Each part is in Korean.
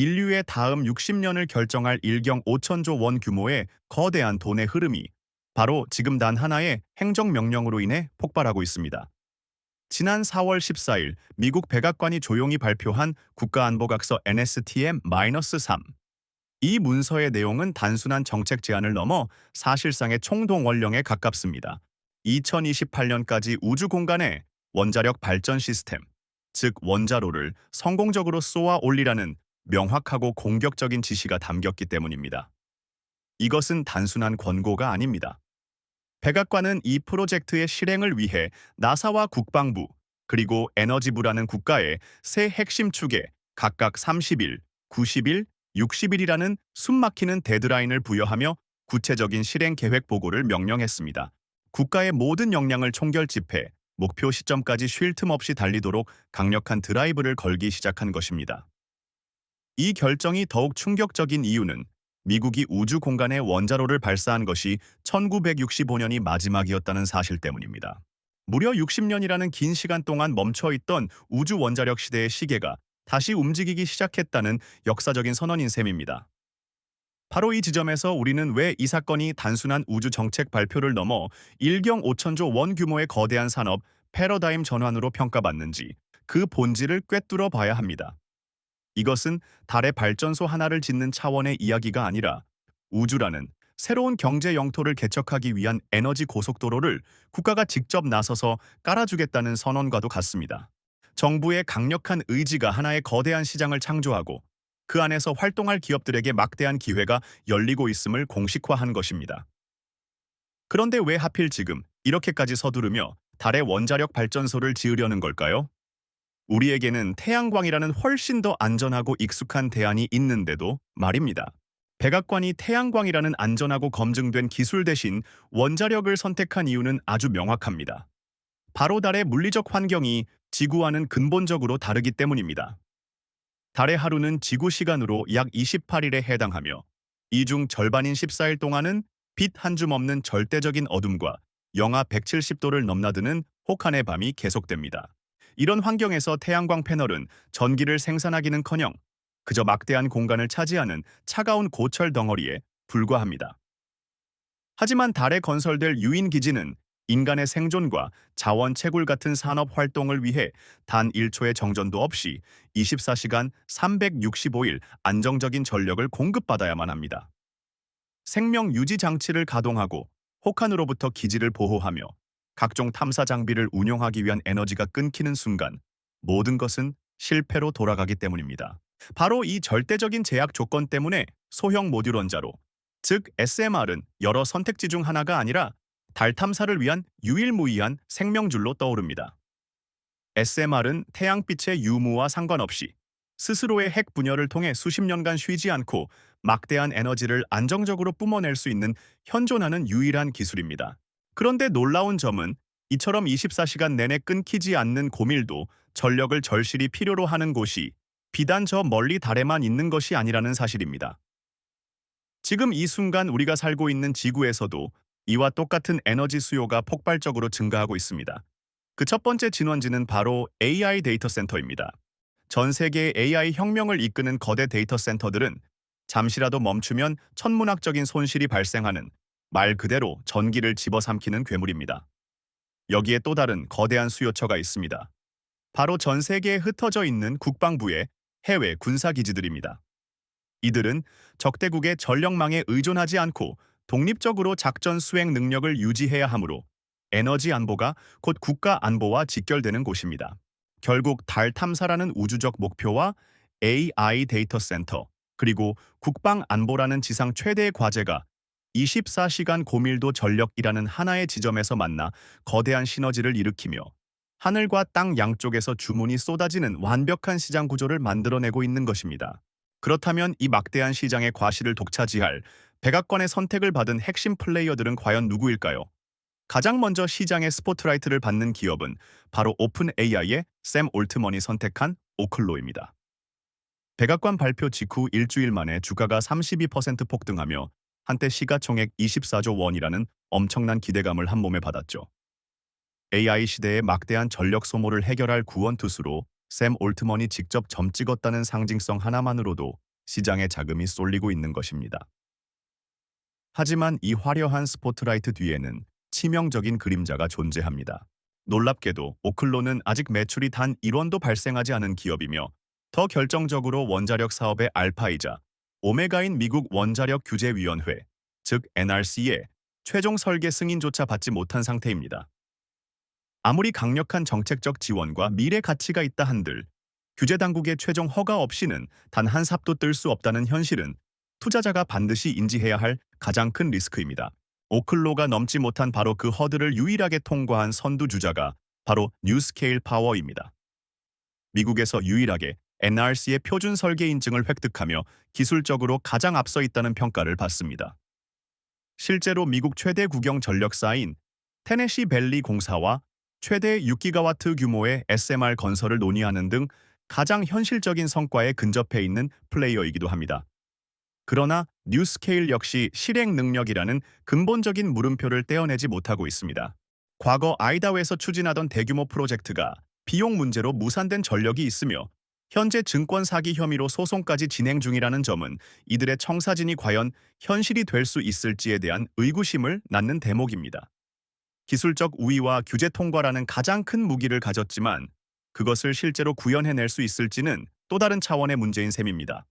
인류의 다음 60년을 결정할 일경 5천조 원 규모의 거대한 돈의 흐름이 바로 지금 단 하나의 행정명령으로 인해 폭발하고 있습니다. 지난 4월 14일 미국 백악관이 조용히 발표한 국가안보각서 NSTM-3. 이 문서의 내용은 단순한 정책 제안을 넘어 사실상의 총동원령에 가깝습니다. 2028년까지 우주 공간에 원자력 발전 시스템, 즉 원자로를 성공적으로 쏘아 올리라는 명확하고 공격적인 지시가 담겼기 때문입니다. 이것은 단순한 권고가 아닙니다. 백악관은 이 프로젝트의 실행을 위해 나사와 국방부, 그리고 에너지부라는 국가의 세 핵심 축에 각각 30일, 90일, 60일이라는 숨막히는 데드라인을 부여하며 구체적인 실행 계획 보고를 명령했습니다. 국가의 모든 역량을 총결집해 목표 시점까지 쉴 틈 없이 달리도록 강력한 드라이브를 걸기 시작한 것입니다. 이 결정이 더욱 충격적인 이유는 미국이 우주 공간에 원자로를 발사한 것이 1965년이 마지막이었다는 사실 때문입니다. 무려 60년이라는 긴 시간 동안 멈춰있던 우주 원자력 시대의 시계가 다시 움직이기 시작했다는 역사적인 선언인 셈입니다. 바로 이 지점에서 우리는 왜 이 사건이 단순한 우주 정책 발표를 넘어 일경 5천조 원 규모의 거대한 산업 패러다임 전환으로 평가받는지 그 본질을 꿰뚫어 봐야 합니다. 이것은 달의 발전소 하나를 짓는 차원의 이야기가 아니라 우주라는 새로운 경제 영토를 개척하기 위한 에너지 고속도로를 국가가 직접 나서서 깔아주겠다는 선언과도 같습니다. 정부의 강력한 의지가 하나의 거대한 시장을 창조하고 그 안에서 활동할 기업들에게 막대한 기회가 열리고 있음을 공식화한 것입니다. 그런데 왜 하필 지금 이렇게까지 서두르며 달의 원자력 발전소를 지으려는 걸까요? 우리에게는 태양광이라는 훨씬 더 안전하고 익숙한 대안이 있는데도 말입니다. 백악관이 태양광이라는 안전하고 검증된 기술 대신 원자력을 선택한 이유는 아주 명확합니다. 바로 달의 물리적 환경이 지구와는 근본적으로 다르기 때문입니다. 달의 하루는 지구 시간으로 약 28일에 해당하며 이 중 절반인 14일 동안은 빛 한 줌 없는 절대적인 어둠과 영하 170도를 넘나드는 혹한의 밤이 계속됩니다. 이런 환경에서 태양광 패널은 전기를 생산하기는커녕 그저 막대한 공간을 차지하는 차가운 고철 덩어리에 불과합니다. 하지만 달에 건설될 유인 기지는 인간의 생존과 자원 채굴 같은 산업 활동을 위해 단 1초의 정전도 없이 24시간 365일 안정적인 전력을 공급받아야만 합니다. 생명 유지 장치를 가동하고 혹한으로부터 기지를 보호하며 각종 탐사 장비를 운용하기 위한 에너지가 끊기는 순간 모든 것은 실패로 돌아가기 때문입니다. 바로 이 절대적인 제약 조건 때문에 소형 모듈 원자로, 즉 SMR은 여러 선택지 중 하나가 아니라 달 탐사를 위한 유일무이한 생명줄로 떠오릅니다. SMR은 태양빛의 유무와 상관없이 스스로의 핵 분열을 통해 수십 년간 쉬지 않고 막대한 에너지를 안정적으로 뿜어낼 수 있는 현존하는 유일한 기술입니다. 그런데 놀라운 점은 이처럼 24시간 내내 끊기지 않는 고밀도 전력을 절실히 필요로 하는 곳이 비단 저 멀리 달에만 있는 것이 아니라는 사실입니다. 지금 이 순간 우리가 살고 있는 지구에서도 이와 똑같은 에너지 수요가 폭발적으로 증가하고 있습니다. 그 첫 번째 진원지는 바로 AI 데이터 센터입니다. 전 세계의 AI 혁명을 이끄는 거대 데이터 센터들은 잠시라도 멈추면 천문학적인 손실이 발생하는 말 그대로 전기를 집어삼키는 괴물입니다. 여기에 또 다른 거대한 수요처가 있습니다. 바로 전 세계에 흩어져 있는 국방부의 해외 군사기지들입니다. 이들은 적대국의 전력망에 의존하지 않고 독립적으로 작전 수행 능력을 유지해야 하므로 에너지 안보가 곧 국가 안보와 직결되는 곳입니다. 결국 달 탐사라는 우주적 목표와 AI 데이터 센터, 그리고 국방 안보라는 지상 최대의 과제가 24시간 고밀도 전력이라는 하나의 지점에서 만나 거대한 시너지를 일으키며 하늘과 땅 양쪽에서 주문이 쏟아지는 완벽한 시장 구조를 만들어내고 있는 것입니다. 그렇다면 이 막대한 시장의 과실을 독차지할 백악관의 선택을 받은 핵심 플레이어들은 과연 누구일까요? 가장 먼저 시장의 스포트라이트를 받는 기업은 바로 오픈 AI의 샘 올트먼이 선택한 오클로입니다. 백악관 발표 직후 일주일 만에 주가가 32% 폭등하며 한때 시가총액 24조 원이라는 엄청난 기대감을 한몸에 받았죠. AI 시대의 막대한 전력 소모를 해결할 구원투수로 샘 올트먼이 직접 점 찍었다는 상징성 하나만으로도 시장에 자금이 쏠리고 있는 것입니다. 하지만 이 화려한 스포트라이트 뒤에는 치명적인 그림자가 존재합니다. 놀랍게도 오클로는 아직 매출이 단 1원도 발생하지 않은 기업이며 더 결정적으로 원자력 사업의 알파이자 오메가인 미국 원자력 규제위원회, 즉 NRC의 최종 설계 승인조차 받지 못한 상태입니다. 아무리 강력한 정책적 지원과 미래 가치가 있다 한들 규제 당국의 최종 허가 없이는 단 한 삽도 뜰 수 없다는 현실은 투자자가 반드시 인지해야 할 가장 큰 리스크입니다. 오클로가 넘지 못한 바로 그 허들을 유일하게 통과한 선두주자가 바로 뉴스케일 파워입니다. 미국에서 유일하게 NRC의 표준 설계 인증을 획득하며 기술적으로 가장 앞서 있다는 평가를 받습니다. 실제로 미국 최대 국영 전력사인 테네시 밸리 공사와 최대 6기가와트 규모의 SMR 건설을 논의하는 등 가장 현실적인 성과에 근접해 있는 플레이어이기도 합니다. 그러나 뉴스케일 역시 실행 능력이라는 근본적인 물음표를 떼어내지 못하고 있습니다. 과거 아이다호에서 추진하던 대규모 프로젝트가 비용 문제로 무산된 전력이 있으며 현재 증권 사기 혐의로 소송까지 진행 중이라는 점은 이들의 청사진이 과연 현실이 될 수 있을지에 대한 의구심을 낳는 대목입니다. 기술적 우위와 규제 통과라는 가장 큰 무기를 가졌지만 그것을 실제로 구현해낼 수 있을지는 또 다른 차원의 문제인 셈입니다.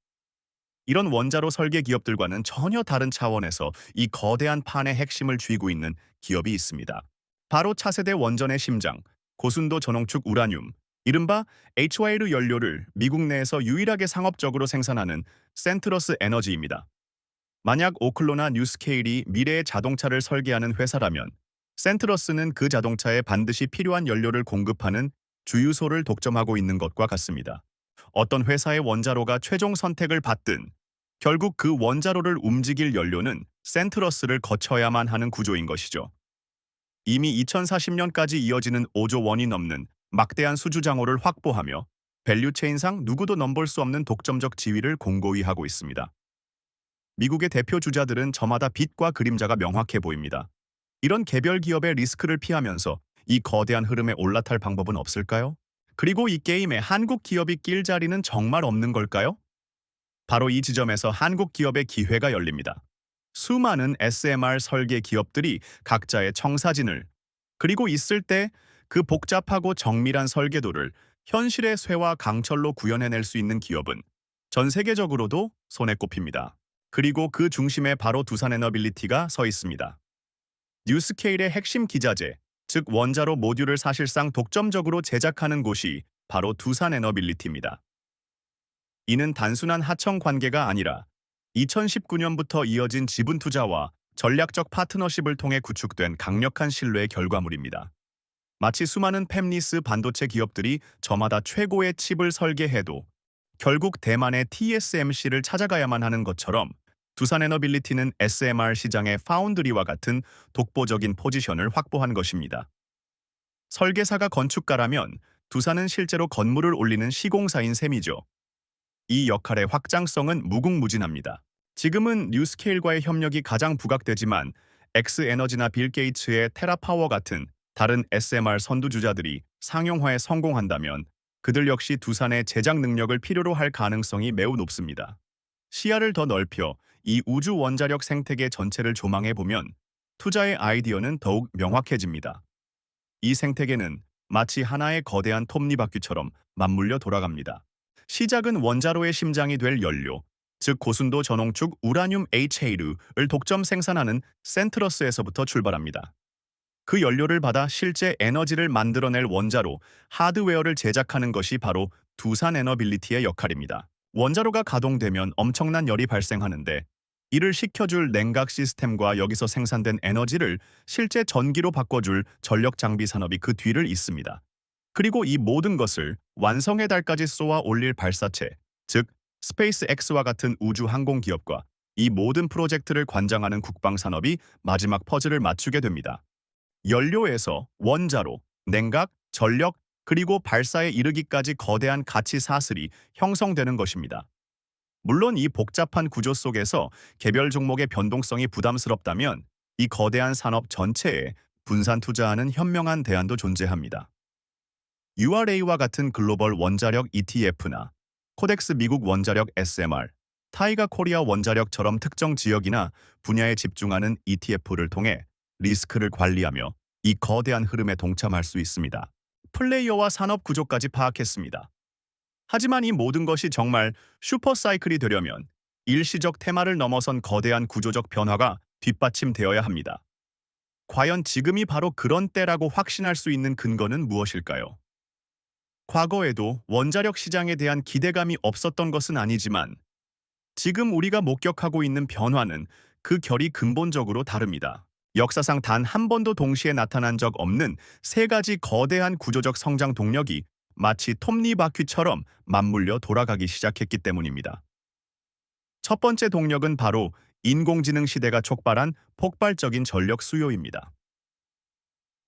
이런 원자로 설계 기업들과는 전혀 다른 차원에서 이 거대한 판의 핵심을 쥐고 있는 기업이 있습니다. 바로 차세대 원전의 심장, 고순도 전홍축 우라늄, 이른바 HYR 연료를 미국 내에서 유일하게 상업적으로 생산하는 센트러스 에너지입니다. 만약 오클로나 뉴스케일이 미래의 자동차를 설계하는 회사라면 센트러스는 그 자동차에 반드시 필요한 연료를 공급하는 주유소를 독점하고 있는 것과 같습니다. 어떤 회사의 원자로가 최종 선택을 받든 결국 그 원자로를 움직일 연료는 센트러스를 거쳐야만 하는 구조인 것이죠. 이미 2040년까지 이어지는 5조 원이 넘는 막대한 수주 장호를 확보하며 밸류체인상 누구도 넘볼 수 없는 독점적 지위를 공고히 하고 있습니다. 미국의 대표 주자들은 저마다 빛과 그림자가 명확해 보입니다. 이런 개별 기업의 리스크를 피하면서 이 거대한 흐름에 올라탈 방법은 없을까요? 그리고 이 게임에 한국 기업이 낄 자리는 정말 없는 걸까요? 바로 이 지점에서 한국 기업의 기회가 열립니다. 수많은 SMR 설계 기업들이 각자의 청사진을 그리고 있을 때 그 복잡하고 정밀한 설계도를 현실의 쇠와 강철로 구현해낼 수 있는 기업은 전 세계적으로도 손에 꼽힙니다. 그리고 그 중심에 바로 두산에너빌리티가 서 있습니다. 뉴스케일의 핵심 기자재, 즉 원자로 모듈을 사실상 독점적으로 제작하는 곳이 바로 두산에너빌리티입니다. 이는 단순한 하청 관계가 아니라 2019년부터 이어진 지분 투자와 전략적 파트너십을 통해 구축된 강력한 신뢰의 결과물입니다. 마치 수많은 팹리스 반도체 기업들이 저마다 최고의 칩을 설계해도 결국 대만의 TSMC를 찾아가야만 하는 것처럼 두산에너빌리티는 SMR 시장의 파운드리와 같은 독보적인 포지션을 확보한 것입니다. 설계사가 건축가라면 두산은 실제로 건물을 올리는 시공사인 셈이죠. 이 역할의 확장성은 무궁무진합니다. 지금은 뉴스케일과의 협력이 가장 부각되지만 엑스에너지나 빌 게이츠의 테라파워 같은 다른 SMR 선두주자들이 상용화에 성공한다면 그들 역시 두산의 제작 능력을 필요로 할 가능성이 매우 높습니다. 시야를 더 넓혀 이 우주 원자력 생태계 전체를 조망해보면 투자의 아이디어는 더욱 명확해집니다. 이 생태계는 마치 하나의 거대한 톱니바퀴처럼 맞물려 돌아갑니다. 시작은 원자로의 심장이 될 연료, 즉 고순도 전홍축 우라늄 HAL을 독점 생산하는 센트러스에서부터 출발합니다. 그 연료를 받아 실제 에너지를 만들어낼 원자로, 하드웨어를 제작하는 것이 바로 두산에너빌리티의 역할입니다. 원자로가 가동되면 엄청난 열이 발생하는데 이를 식혀줄 냉각 시스템과 여기서 생산된 에너지를 실제 전기로 바꿔줄 전력 장비 산업이 그 뒤를 잇습니다. 그리고 이 모든 것을 완성의 달까지 쏘아 올릴 발사체, 즉 스페이스X와 같은 우주 항공 기업과 이 모든 프로젝트를 관장하는 국방 산업이 마지막 퍼즐을 맞추게 됩니다. 연료에서 원자로, 냉각, 전력, 그리고 발사에 이르기까지 거대한 가치 사슬이 형성되는 것입니다. 물론 이 복잡한 구조 속에서 개별 종목의 변동성이 부담스럽다면 이 거대한 산업 전체에 분산 투자하는 현명한 대안도 존재합니다. URA와 같은 글로벌 원자력 ETF나 코덱스 미국 원자력 SMR, 타이가 코리아 원자력처럼 특정 지역이나 분야에 집중하는 ETF를 통해 리스크를 관리하며 이 거대한 흐름에 동참할 수 있습니다. 플레이어와 산업 구조까지 파악했습니다. 하지만 이 모든 것이 정말 슈퍼사이클이 되려면 일시적 테마를 넘어선 거대한 구조적 변화가 뒷받침되어야 합니다. 과연 지금이 바로 그런 때라고 확신할 수 있는 근거는 무엇일까요? 과거에도 원자력 시장에 대한 기대감이 없었던 것은 아니지만 지금 우리가 목격하고 있는 변화는 그 결이 근본적으로 다릅니다. 역사상 단 한 번도 동시에 나타난 적 없는 세 가지 거대한 구조적 성장 동력이 마치 톱니바퀴처럼 맞물려 돌아가기 시작했기 때문입니다. 첫 번째 동력은 바로 인공지능 시대가 촉발한 폭발적인 전력 수요입니다.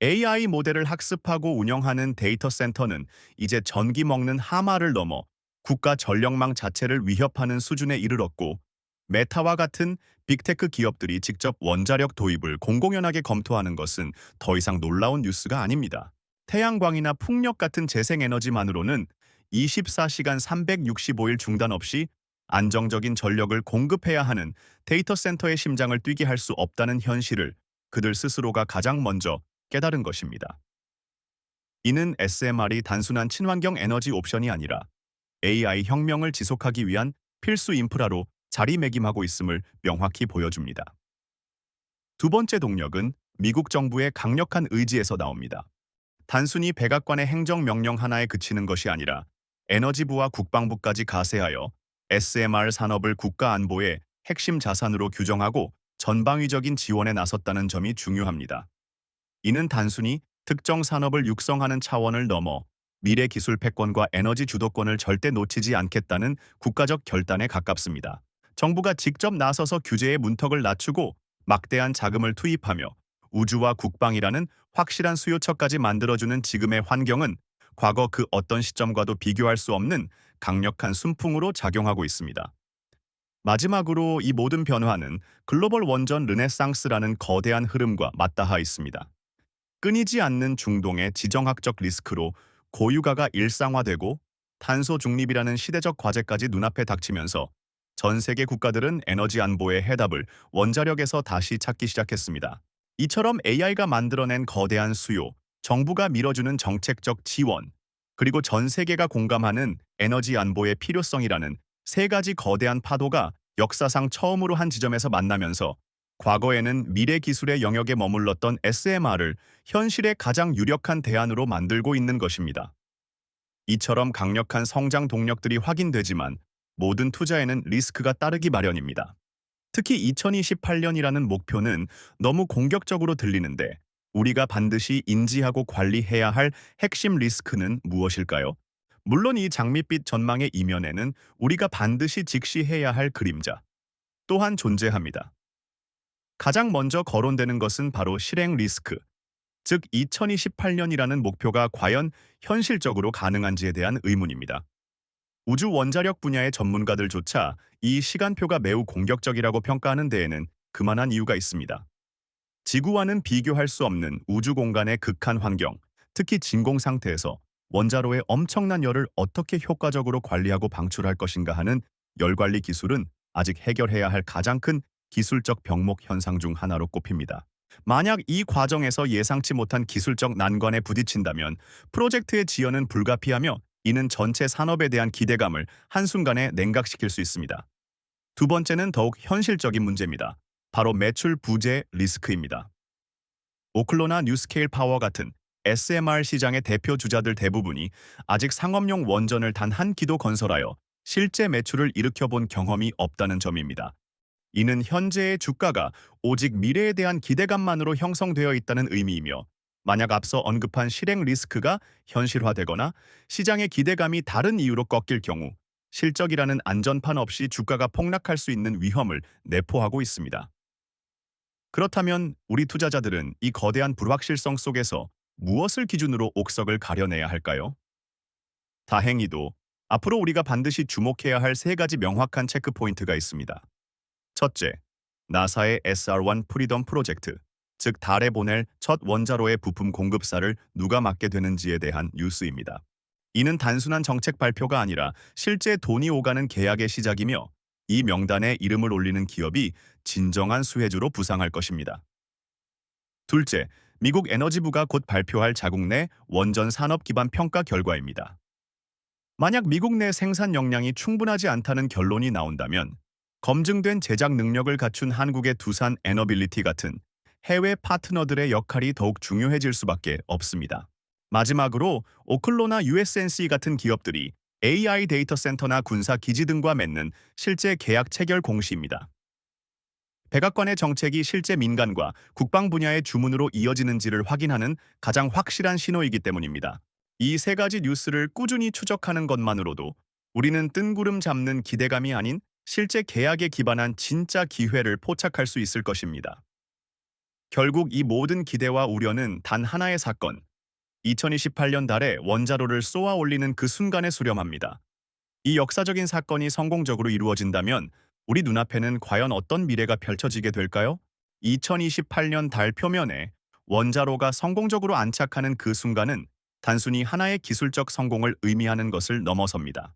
AI 모델을 학습하고 운영하는 데이터 센터는 이제 전기 먹는 하마를 넘어 국가 전력망 자체를 위협하는 수준에 이르렀고, 메타와 같은 빅테크 기업들이 직접 원자력 도입을 공공연하게 검토하는 것은 더 이상 놀라운 뉴스가 아닙니다. 태양광이나 풍력 같은 재생에너지만으로는 24시간 365일 중단 없이 안정적인 전력을 공급해야 하는 데이터 센터의 심장을 뛰게 할 수 없다는 현실을 그들 스스로가 가장 먼저 깨달은 것입니다. 이는 SMR이 단순한 친환경 에너지 옵션이 아니라 AI 혁명을 지속하기 위한 필수 인프라로 자리매김하고 있음을 명확히 보여줍니다. 두 번째 동력은 미국 정부의 강력한 의지에서 나옵니다. 단순히 백악관의 행정명령 하나에 그치는 것이 아니라 에너지부와 국방부까지 가세하여 SMR 산업을 국가 안보의 핵심 자산으로 규정하고 전방위적인 지원에 나섰다는 점이 중요합니다. 이는 단순히 특정 산업을 육성하는 차원을 넘어 미래 기술 패권과 에너지 주도권을 절대 놓치지 않겠다는 국가적 결단에 가깝습니다. 정부가 직접 나서서 규제의 문턱을 낮추고 막대한 자금을 투입하며 우주와 국방이라는 확실한 수요처까지 만들어주는 지금의 환경은 과거 그 어떤 시점과도 비교할 수 없는 강력한 순풍으로 작용하고 있습니다. 마지막으로 이 모든 변화는 글로벌 원전 르네상스라는 거대한 흐름과 맞닿아 있습니다. 끊이지 않는 중동의 지정학적 리스크로 고유가가 일상화되고 탄소 중립이라는 시대적 과제까지 눈앞에 닥치면서 전 세계 국가들은 에너지 안보의 해답을 원자력에서 다시 찾기 시작했습니다. 이처럼 AI가 만들어낸 거대한 수요, 정부가 밀어주는 정책적 지원, 그리고 전 세계가 공감하는 에너지 안보의 필요성이라는 세 가지 거대한 파도가 역사상 처음으로 한 지점에서 만나면서 과거에는 미래 기술의 영역에 머물렀던 SMR을 현실의 가장 유력한 대안으로 만들고 있는 것입니다. 이처럼 강력한 성장 동력들이 확인되지만 모든 투자에는 리스크가 따르기 마련입니다. 특히 2028년이라는 목표는 너무 공격적으로 들리는데 우리가 반드시 인지하고 관리해야 할 핵심 리스크는 무엇일까요? 물론 이 장밋빛 전망의 이면에는 우리가 반드시 직시해야 할 그림자 또한 존재합니다. 가장 먼저 거론되는 것은 바로 실행 리스크, 즉 2028년이라는 목표가 과연 현실적으로 가능한지에 대한 의문입니다. 우주 원자력 분야의 전문가들조차 이 시간표가 매우 공격적이라고 평가하는 데에는 그만한 이유가 있습니다. 지구와는 비교할 수 없는 우주 공간의 극한 환경, 특히 진공 상태에서 원자로의 엄청난 열을 어떻게 효과적으로 관리하고 방출할 것인가 하는 열 관리 기술은 아직 해결해야 할 가장 큰 기술적 병목 현상 중 하나로 꼽힙니다. 만약 이 과정에서 예상치 못한 기술적 난관에 부딪힌다면 프로젝트의 지연은 불가피하며 이는 전체 산업에 대한 기대감을 한순간에 냉각시킬 수 있습니다. 두 번째는 더욱 현실적인 문제입니다. 바로 매출 부재 리스크입니다. 오클로나 뉴스케일 파워 같은 SMR 시장의 대표 주자들 대부분이 아직 상업용 원전을 단 한 기도 건설하여 실제 매출을 일으켜본 경험이 없다는 점입니다. 이는 현재의 주가가 오직 미래에 대한 기대감만으로 형성되어 있다는 의미이며, 만약 앞서 언급한 실행 리스크가 현실화되거나 시장의 기대감이 다른 이유로 꺾일 경우 실적이라는 안전판 없이 주가가 폭락할 수 있는 위험을 내포하고 있습니다. 그렇다면 우리 투자자들은 이 거대한 불확실성 속에서 무엇을 기준으로 옥석을 가려내야 할까요? 다행히도 앞으로 우리가 반드시 주목해야 할 세 가지 명확한 체크 포인트가 있습니다. 첫째, 나사의 SR1 프리덤 프로젝트, 즉 달에 보낼 첫 원자로의 부품 공급사를 누가 맡게 되는지에 대한 뉴스입니다. 이는 단순한 정책 발표가 아니라 실제 돈이 오가는 계약의 시작이며 이 명단에 이름을 올리는 기업이 진정한 수혜주로 부상할 것입니다. 둘째, 미국 에너지부가 곧 발표할 자국 내 원전 산업 기반 평가 결과입니다. 만약 미국 내 생산 역량이 충분하지 않다는 결론이 나온다면 검증된 제작 능력을 갖춘 한국의 두산 에너빌리티 같은 해외 파트너들의 역할이 더욱 중요해질 수밖에 없습니다. 마지막으로 오클로나 USNC 같은 기업들이 AI 데이터 센터나 군사 기지 등과 맺는 실제 계약 체결 공시입니다. 백악관의 정책이 실제 민간과 국방 분야의 주문으로 이어지는지를 확인하는 가장 확실한 신호이기 때문입니다. 이 세 가지 뉴스를 꾸준히 추적하는 것만으로도 우리는 뜬구름 잡는 기대감이 아닌 실제 계약에 기반한 진짜 기회를 포착할 수 있을 것입니다. 결국 이 모든 기대와 우려는 단 하나의 사건, 2028년 달에 원자로를 쏘아 올리는 그 순간에 수렴합니다. 이 역사적인 사건이 성공적으로 이루어진다면 우리 눈앞에는 과연 어떤 미래가 펼쳐지게 될까요? 2028년 달 표면에 원자로가 성공적으로 안착하는 그 순간은 단순히 하나의 기술적 성공을 의미하는 것을 넘어섭니다.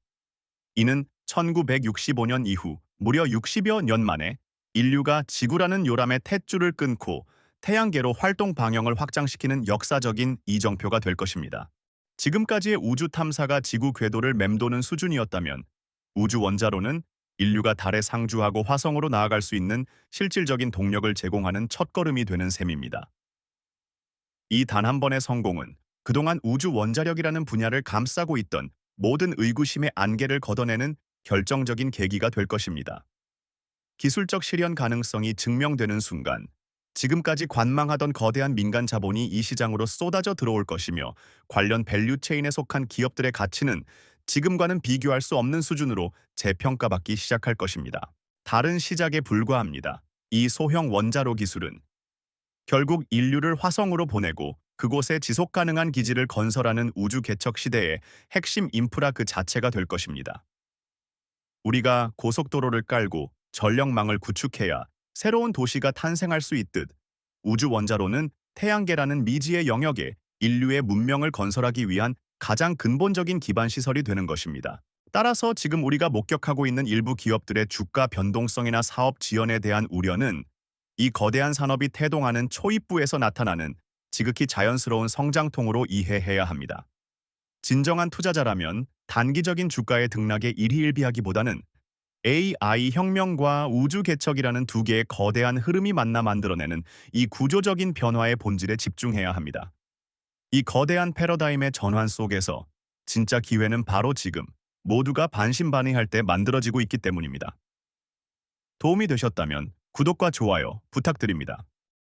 이는 1965년 이후 무려 60여 년 만에 인류가 지구라는 요람의 탯줄을 끊고 태양계로 활동 방향을 확장시키는 역사적인 이정표가 될 것입니다. 지금까지의 우주 탐사가 지구 궤도를 맴도는 수준이었다면 우주 원자로는 인류가 달에 상주하고 화성으로 나아갈 수 있는 실질적인 동력을 제공하는 첫걸음이 되는 셈입니다. 이 단 한 번의 성공은 그동안 우주 원자력이라는 분야를 감싸고 있던 모든 의구심의 안개를 걷어내는 결정적인 계기가 될 것입니다. 기술적 실현 가능성이 증명되는 순간 지금까지 관망하던 거대한 민간 자본이 이 시장으로 쏟아져 들어올 것이며 관련 밸류 체인에 속한 기업들의 가치는 지금과는 비교할 수 없는 수준으로 재평가받기 시작할 것입니다. 다른 시작에 불과합니다. 이 소형 원자로 기술은 결국 인류를 화성으로 보내고 그곳에 지속 가능한 기지를 건설하는 우주 개척 시대의 핵심 인프라 그 자체가 될 것입니다. 우리가 고속도로를 깔고 전력망을 구축해야 새로운 도시가 탄생할 수 있듯 우주 원자로는 태양계라는 미지의 영역에 인류의 문명을 건설하기 위한 가장 근본적인 기반 시설이 되는 것입니다. 따라서 지금 우리가 목격하고 있는 일부 기업들의 주가 변동성이나 사업 지연에 대한 우려는 이 거대한 산업이 태동하는 초입부에서 나타나는 지극히 자연스러운 성장통으로 이해해야 합니다. 진정한 투자자라면 단기적인 주가의 등락에 일희일비하기보다는 AI 혁명과 우주 개척이라는 두 개의 거대한 흐름이 만나 만들어내는 이 구조적인 변화의 본질에 집중해야 합니다. 이 거대한 패러다임의 전환 속에서 진짜 기회는 바로 지금 모두가 반신반의할 때 만들어지고 있기 때문입니다. 도움이 되셨다면 구독과 좋아요 부탁드립니다.